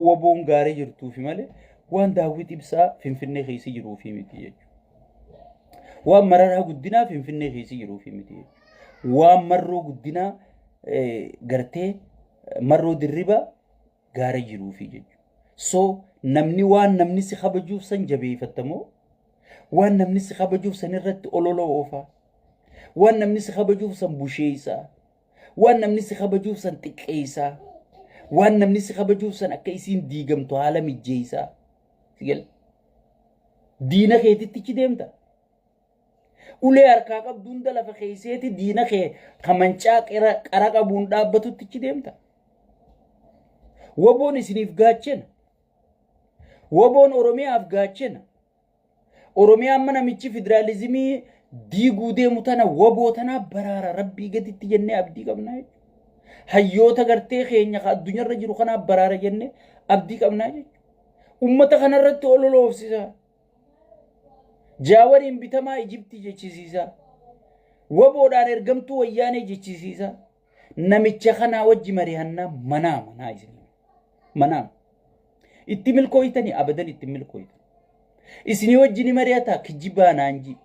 Waboon gaarii jirtuufi malee waan daawwiti ibsaa Finfinnee keessa jiruufi miti jechuudha. Waan mararaa guddinaa Finfinnee keessa jiruufi miti jechuudha. Waan marroo guddinaa gartee marroo dirriba gaarii jiruufi jechuudha. So namni waan namni si kabajuuf san jabeeffatamoo waan namni si kabajuuf san irratti olola oofaa waan namni si kabajuuf san busheessaa waan namni si kabajuuf san xiqqeessaa waan namni si kabajuuf san akka isiin diigamtu haala mijjeessaa sigal diina keetitti deemta ulee harkaa qabduun lafa keeseeti diina kee kamancaa qara qabuun dhaabbatutti deemta waboon isiniif gaachena waboon oromiyaaf gaachena oromiyaan mana michi federaalizimii diiguu deemu tana waboo tana baraara rabbii gaditti jennee abdii qabnaa jechuudha. Hayyoota gartee keenya addunyaarra jiru kana baraara jennee abdii qabnaa jechuudha. Ummata kanarratti ololoofsisaa. Jaawariin bitamaa Ijiptii jechisiisaa. Waboodhaan ergamtuu wayyaanee jechisiisaa. Namicha kanaa wajji mari'annaa manaa isin. Manaa. Itti milkooytanii abadan itti milkooytan. Isini wajjini mari'ataa kijibaa naanji.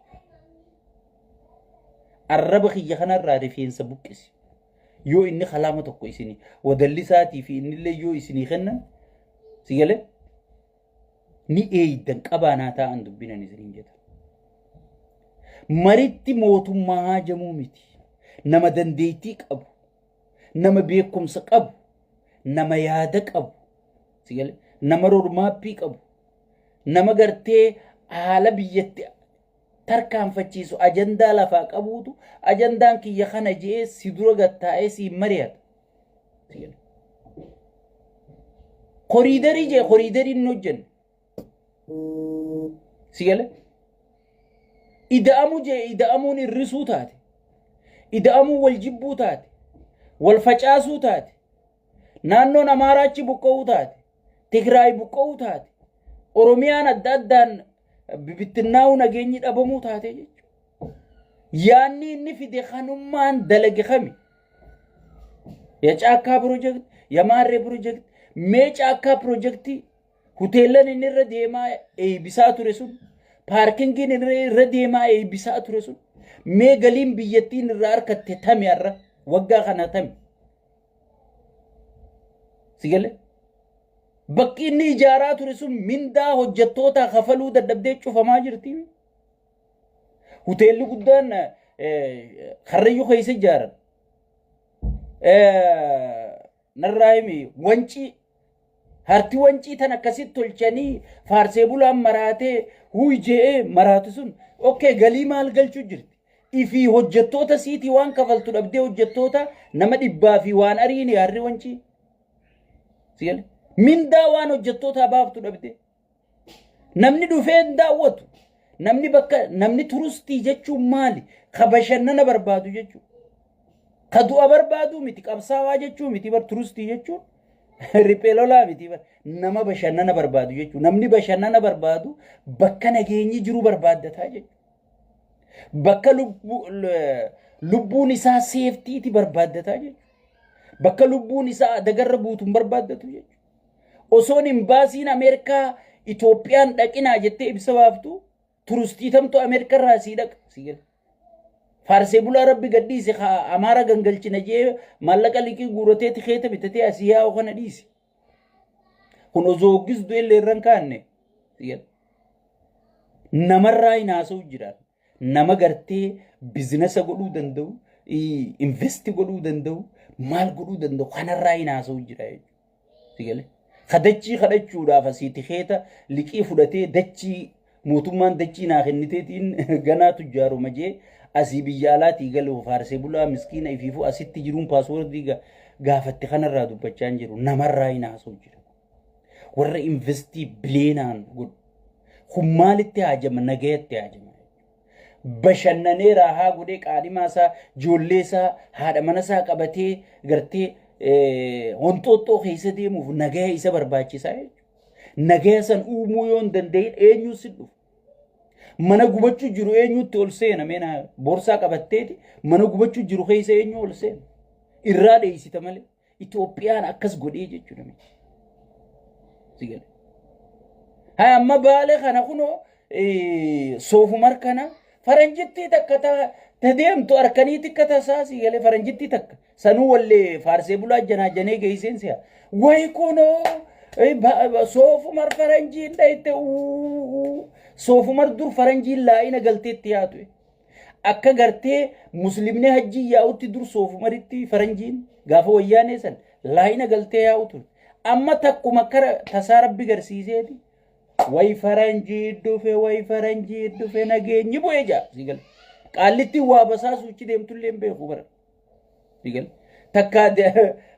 Arraba kiyya kanarraa rifeensa buqqisi. Yoo inni kalaama tokko isini wadallisaatii fi innillee yoo isini kennan sigale ni eeydan qabaanaa ta'an dubbinan isiniin jedha. Maritti mootummaa haajamuu miti. Nama dandeettii qabu, nama beekumsa qabu, nama yaada qabu, sigale nama roodmaappii qabu, nama gartee haala biyyatti tarkaanfachiisu ajandaa lafaa qabuutu ajandaan kiyya kana jee si dura gattaa'ee si mari'ata. Koriidarii jee koriidariin nu hojjenne. Sigale ida'amu jee ida'amuun hirrisuu taate. Ida'amuun wal jibbuu taate. Wal facaasuu taate. Naannoon Amaaraachi buqqa'uu taate. Tigraay buqqa'uu taate. Oromiyaan adda addaan bibittinnaa'uu nageenyi dhabamuu taate jechuudha. Yaanni inni fide kanummaan dalage kami. Ya caakkaa project, ya maarree project, mee caakkaa projectii hoteelan inni irra deemaa eebisaa ture sun, paarkingiin irra deemaa eebisaa ture sun, mee galiin biyyattiin irraa harkatte tame har'a waggaa kana tame. Sigale? Bakki inni ijaaraa ture sun mindaa hojjettoota kafaluu dadhabdee cufamaa jirti. Hoteelli guddaan Karrayyuu keessa ijaaran. Narraayimi wancii harti wancii tan akkasitti tolchanii faarsee bulaan maraatee huujee maraatu sun okay galii maal galchuu jirti. Ifi hojjettoota siitii waan kafaltu dhabdee hojjettoota nama dhibbaa fi waan ariine harri wancii. Sigale? Mindaa waan hojjettoota baaftu dhabde namni dhufee daawwatu namni bakka namni turistii jechuun maali ka bashannana barbaadu jechuun ka du'a barbaadu miti qabsaawaa jechuun miti bar turistii jechuun ripeelolaa miti bar nama bashannana barbaadu jechuun namni bashannana barbaadu bakka nageenyi jiru barbaaddataa jechuun bakka lubbuun isaa seeftiiti barbaaddataa jechuun bakka lubbuun isaa dagarra buutuun barbaaddatu jechuun osoon imbaasiin Ameerikaa Itoophiyaan dhaqinaa jettee ibsa baaftu turistii tamtu Ameerikaa irraa sii dhaqa sigale. Faarsee bulaa rabbi gadhiise Amaara gangalchina jee maallaqa liqii guurateeti keeta bitatee asii yaa'u kana dhiisi. Kun osoo gisdu illee irraan kaanne sigale. Namarraa hin haasa'u jiraan. Nama gartee bizinesa godhuu danda'u, investi godhuu danda'u, maal godhuu danda'u kanarraa hin haasa'u jira jechuudha. Sigale. Kadachii kadhachuudhaaf asiiti keeta liqii fudhatee dachii mootummaan dachii naa kenniteetiin ganaa tujjaaru majee asii biyya alaatii galu faarsee bulaa miskiina ifiifu asitti jiruun paaswoordii gaafatte kanarraa dubbachaa hin jiru namarraa hin haasa'u jira. Warra investii bileenaan godhu kun maalitti haajama nagayatti haajama. Bashannanee raahaa godhee qaadhimaasaa ijoolleesaa haadha manasaa qabatee gartee honxooxxoo keessa deemuuf nagaya isa barbaachisaa jechuudha. Nagaya san uumuu yoo hin danda'in eenyuun si dhufu. Mana gubachuu jiru eenyuutti ol seena meena boorsaa qabatteeti mana gubachuu jiru keessa eenyu ol seena. Irraa dheessita malee Itoophiyaan akkas godhee jechuudha. sigale ها أما بالغ أنا كنو صوف مركنا فرنجتي تك تديم تو أركنيتي كتاساسي قال فرنجتي تك سنو اللي فارسي بولا جنا جنيه جيسين سيا ويكونو صوف مر فرنجي دايت صوف مر دور فرنجي لا إنا قلتي تياتو أكا قرتي مسلمين هجي ياوتي دور صوف مرتي فرنجين قافو وياني سن لا إنا قلتي ياوتو أما تكو مكر تسارب بقرسيزي way faranjii dhufe nageenyi bu'ee jaa sigal qaallitti waa basaasuu ichi deemtullee hin beeku bara sigal takka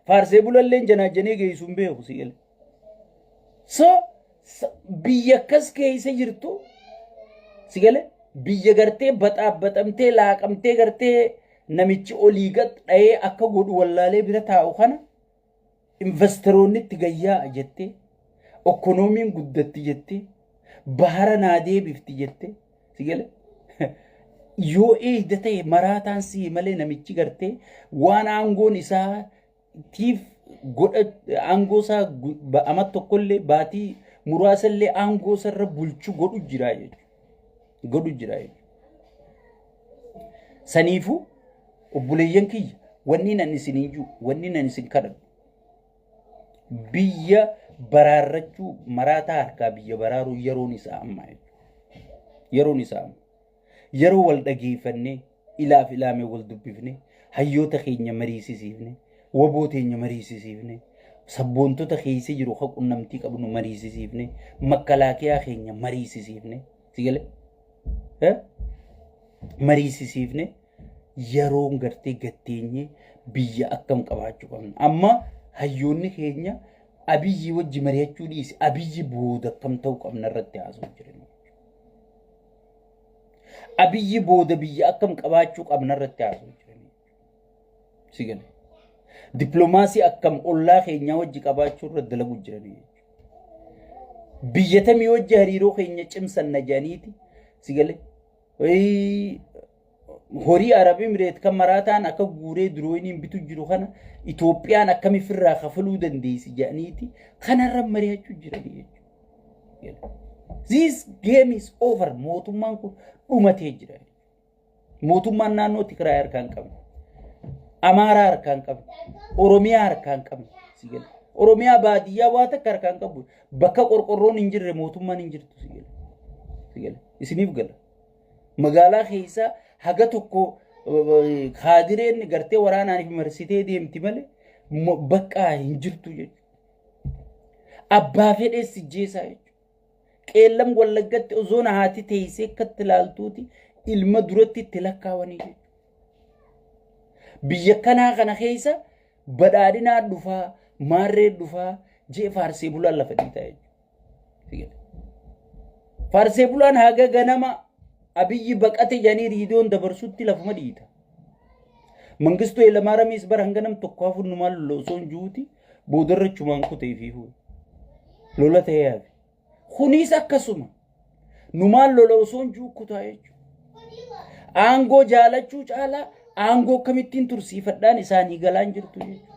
faarsee bulallee janaajanee geessuun beeku sigal so biyya akkas keessa jirtu sigal biyya gartee baxaabbaxamtee laaqamtee gartee namichi olii gad dha'ee akka godhu wallaalee bira taa'u kana investoroonni itti gayyaa jettee ekonomiin guddatti jettee bahara naadee bifti jettee sigale yoo eeyda ta'e maraataan si malee namichi gartee waan aangoon isaa tiif godha aangoo isaa ama tokkollee baatii muraasallee aangoo sarra bulchu godhu jira saniifu obboleeyyan kiyya wanni nan isiniyyuu wanni nan isin kadhadhu biyya baraarrachuu maraataa harkaa biyya baraaruu yeroon isaa amma yeroo wal dhageeffannee ilaaf ilaamee wal dubbifne hayyoota keenya mariisisiifne waboo teenya mariisisiifne sabboontota keessa jiru haa qunnamtii qabnu mariisisiifne makkalaakiyaa keenya mariisisiifne sigale mariisisiifne yeroon gartee gatteenye biyya akkam qabaachuu qabna amma hayyoonni keenya abiyyi wajji mari'achuu dhiisi abiyyi booda akkam ta'uu qabna irratti haasa'u jiran abiyyi booda biyya akkam qabaachuu qabna irratti haasa'u jiran sigale diplomaasii akkam ollaa keenya wajji qabaachuu irratti dalaguu jiran biyya tamii wajji hariiroo keenya cimsanna jedhaniiti sigale horii Arab Emirates kan maraataan akka guuree durooyiniin bitu jiru kana Itoophiyaan akkamiif irraa kafaluu dandeessi jedhaniiti kanarra mari'achuu jiranii jechuudha. This game is over. Mootummaan kun dhumatee jira. Mootummaan naannoo Tigraay harkaan qabu. Amaaraa harkaan qabu. Oromiyaa harkaan qabu. Sigala. Oromiyaa baadiyyaa waa takka harkaan qabu. Bakka qorqorroon hin jirre mootummaan hin jirtu sigala. Sigala. Isiniif gala. Magaalaa keessaa haga tokko kaadireen gartee waraanaaniif marsitee deemti malee bakka hin jirtu jechuudha. Abbaa fedhees jeesaa jechuudha. Qeellam Wallaggatti osoo haati teessee akkatti ilaaltuuti ilma duratti itti lakkaawanii jechuudha. Biyya kanaa kana keessa badhaadhinaa dhufaa maarree dhufaa jee faarsee bulaan lafa dhiitaa jechuudha. Faarsee bulaan haga ganama abiyyi baqate janii riidoon dabarsutti lafuma dhiita. Mangistuu Hayilamaariyaamis bara hanganam tokko hafuun numaan lolosoon juuti boodarra chumaan kutee fiifuu lola ta'ee hafe. Kunis akkasuma numaan lolosoon juu kutaa jechuudha. Aangoo jaalachuu caalaa aangoo kamittiin tursiifadhaan isaanii galaan jirtu jechuudha.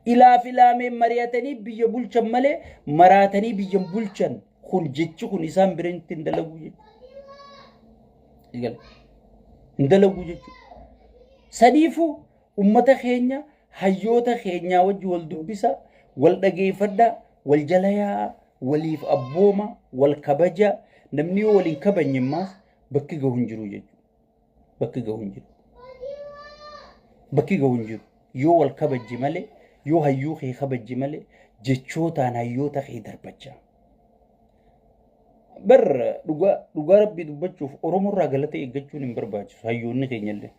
Ilaaf ilaameen mari'atanii biyya bulchan malee maraatanii biyya bulchan kun jechi kun isaan biratti hin dalagu jechuudha. Indalagu jechuudha. Sadiifu ummata keenya hayyoota keenyaa wajji wal dubbisa wal dhageeffadha wal jalayaa waliif abbooma wal kabaja namni yoo waliin kabanye maas bakki gahu hin jiru jechuudha. Bakki gahu hin jiru yoo wal kabajje malee yoo hayyuu kee kabajje malee jechootaan hayyoota kee darbachaa. bar dhugaa rabbii dubbachuuf Oromoo irraa galata eeggachuun hin barbaachisu hayyoonni keenyallee.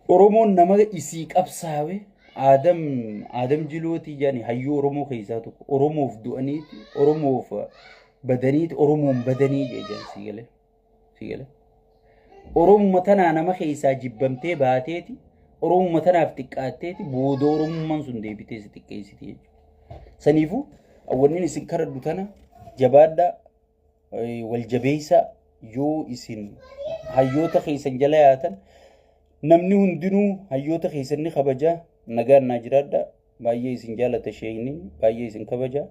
Oromoon nama isii qabsaawe Adam Jilooti jaani hayyuu Oromoo keessaa tokko Oromoof du'aniiti Oromoof badaniiti Oromoon badanii jedhan sigale. Oromoo tanaa nama keessaa jibbamtee baateeti Oromoo tanaaf xiqqaatteeti booda Oromummaan sun deebitee si xiqqeessiti jechuudha. Saniifuu awwanni isin karaddu tana jabaadha wal jabeessa yoo isin hayyoota keessan jala yaatan namni hundinuu hayyoota keessan ni kabaja nagaan naa jiraadha baay'ee isin jaalata sheeyni baay'ee isin kabaja